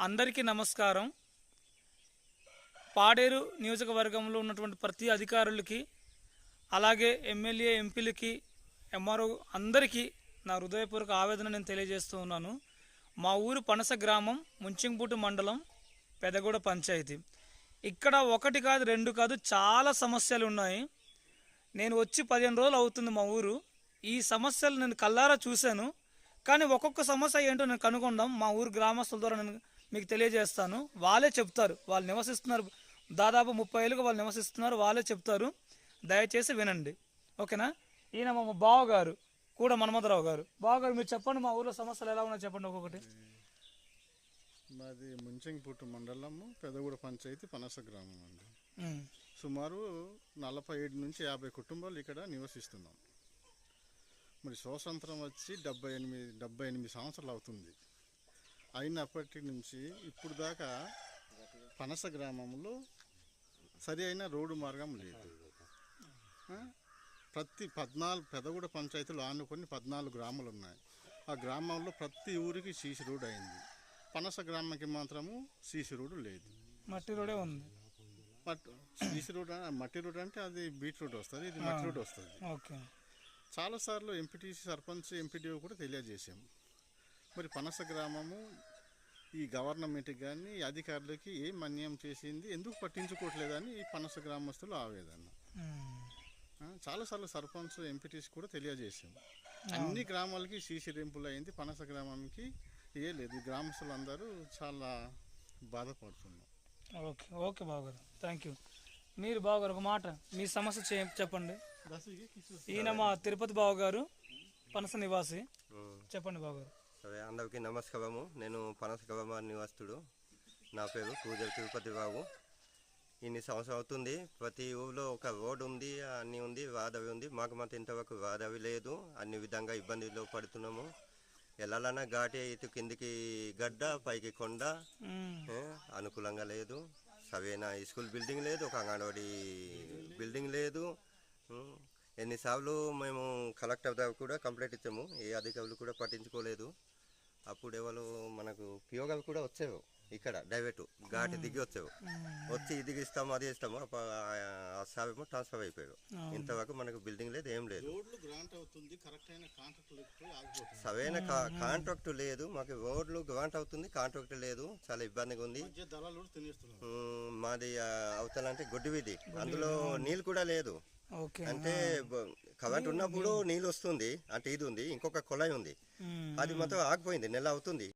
అందరికీ నమస్కారం. పాడేరు నియోజకవర్గంలో ఉన్నటువంటి ప్రతి అధికారులకి, అలాగే ఎమ్మెల్యే, ఎంపీలకి, ఎంఆర్ఓ అందరికీ నా హృదయపూర్వక ఆవేదన నేను తెలియజేస్తూ ఉన్నాను. మా ఊరు పనస గ్రామం, ముంచింగ్పూట మండలం, పెదగూడ పంచాయతీ. ఇక్కడ ఒకటి కాదు, రెండు కాదు, చాలా సమస్యలు ఉన్నాయి. నేను వచ్చి 15 రోజులు అవుతుంది మా ఊరు. ఈ సమస్యలు నేను కల్లారా చూశాను. కానీ ఒక్కొక్క సమస్య ఏంటో నేను కనుగొందాం. మా ఊరు గ్రామస్తుల ద్వారా నేను మీకు తెలియజేస్తాను. వాళ్ళే చెప్తారు. వాళ్ళు నివసిస్తున్నారు, దాదాపు 30 ఏళ్ళుగా వాళ్ళు నివసిస్తున్నారు. వాళ్ళే చెప్తారు. దయచేసి వినండి, ఓకేనా? ఈయన మా బావగారు కూడా, మన్మథరావు గారు. బావగారు, మీరు చెప్పండి, మా ఊర్లో సమస్యలు ఎలా ఉన్నాయో చెప్పండి ఒక్కొక్కటి. మాది ముంచింగ్పూట మండలము, పెదగూడ పంచాయతీ, పనస గ్రామం అండి. సుమారు 47 నుంచి 50 కుటుంబాలు ఇక్కడ నివసిస్తున్నాం. మరి స్వాతంత్రం వచ్చి 78 సంవత్సరాలు అవుతుంది. అయినప్పటి నుంచి ఇప్పుడు దాకా పనస గ్రామంలో సరి అయిన రోడ్డు మార్గం లేదు. ప్రతి 14 పెదగూడ పంచాయతీలో ఆనుకొని 14 గ్రామాలు ఉన్నాయి. ఆ గ్రామంలో ప్రతి ఊరికి సీసీ రోడ్ అయింది. పనస గ్రామానికి మాత్రము సీసీ రోడ్డు లేదు, మట్టి రోడే ఉంది. సీసీ రోడ్, మట్టి రోడ్ అంటే అది బీట్ రోడ్ వస్తుంది, ఇది మట్టి రోడ్ వస్తుంది. ఓకే. చాలాసార్లు ఎంపీటీసీ, సర్పంచ్, ఎంపీడీఓ కూడా తెలియజేశాము. మరి పనస గ్రామము ఈ గవర్నమెంట్కి కానీ అధికారులకి ఏం అన్యాయం చేసింది, ఎందుకు పట్టించుకోవట్లేదని ఈ పనస గ్రామస్తులు ఆవేదన. చాలాసార్లు సర్పంచ్, ఎంపీటీసీ కూడా తెలియజేశాము. అన్ని గ్రామాలకి సీసీ రింపులు అయింది, పనస గ్రామానికి ఏ లేదు. ఈ గ్రామస్తులు అందరూ చాలా బాధపడుతున్నారు. ఓకే, ఓకే బావగారు, థ్యాంక్ యూ. మీరు బావగారు ఒక మాట, మీ సమస్య చెప్పండి. ఈయన మా తిరుపతి బావగారు, పనస నివాసి. చెప్పండి బావగారు. సరే, అందరికీ నమస్కారము. నేను పనస గ్రామ నివాస్తుడు. నా పేరు పూజలు తిరుపతి బాబు. ఇన్ని సంవత్సరం అవుతుంది. ప్రతి ఊళ్ళో ఒక రోడ్ ఉంది, అన్నీ ఉంది, వాదవి ఉంది. మాకు మాత్రం ఇంతవరకు వాదవి లేదు. అన్ని విధంగా ఇబ్బందులు పడుతున్నాము. వెళ్ళాలన్నా ఘాటి, ఇటు కిందికి గడ్డ, పైకి కొండ, అనుకూలంగా లేదు. సరైన స్కూల్ బిల్డింగ్ లేదు, ఒక అంగన్వాడీ బిల్డింగ్ లేదు. ఎన్నిసార్లు మేము కలెక్టర్ దగ్గర కూడా కంప్లైంట్ ఇచ్చాము, ఏ అధికారులు కూడా పట్టించుకోలేదు. అప్పుడు ఎవరు మనకు పియోగాలు కూడా వచ్చేవు, ఇక్కడ డైరెక్ట్ ఘాటి దిగి వచ్చేవు. వచ్చి ఇది ఇస్తాము, అది ఇస్తాము. సార్ ఏమో ట్రాన్స్ఫర్ అయిపోయారు. ఇంతవరకు మనకు బిల్డింగ్ లేదు, ఏం లేదు. సరైన కాంట్రాక్ట్ లేదు. మాకు రోడ్లు గ్రాంట్ అవుతుంది, కాంట్రాక్ట్ లేదు. చాలా ఇబ్బందిగా ఉంది. మాది అవతల అంటే గొడ్డు వీధి, అందులో నీళ్ళు కూడా లేదు. అంటే కరెంట్ ఉన్నప్పుడు నీళ్ళు వస్తుంది, అంటే ఇది ఉంది. ఇంకొక కొలాయి ఉంది, అది మాత్రం ఆగిపోయింది, నెల అవుతుంది.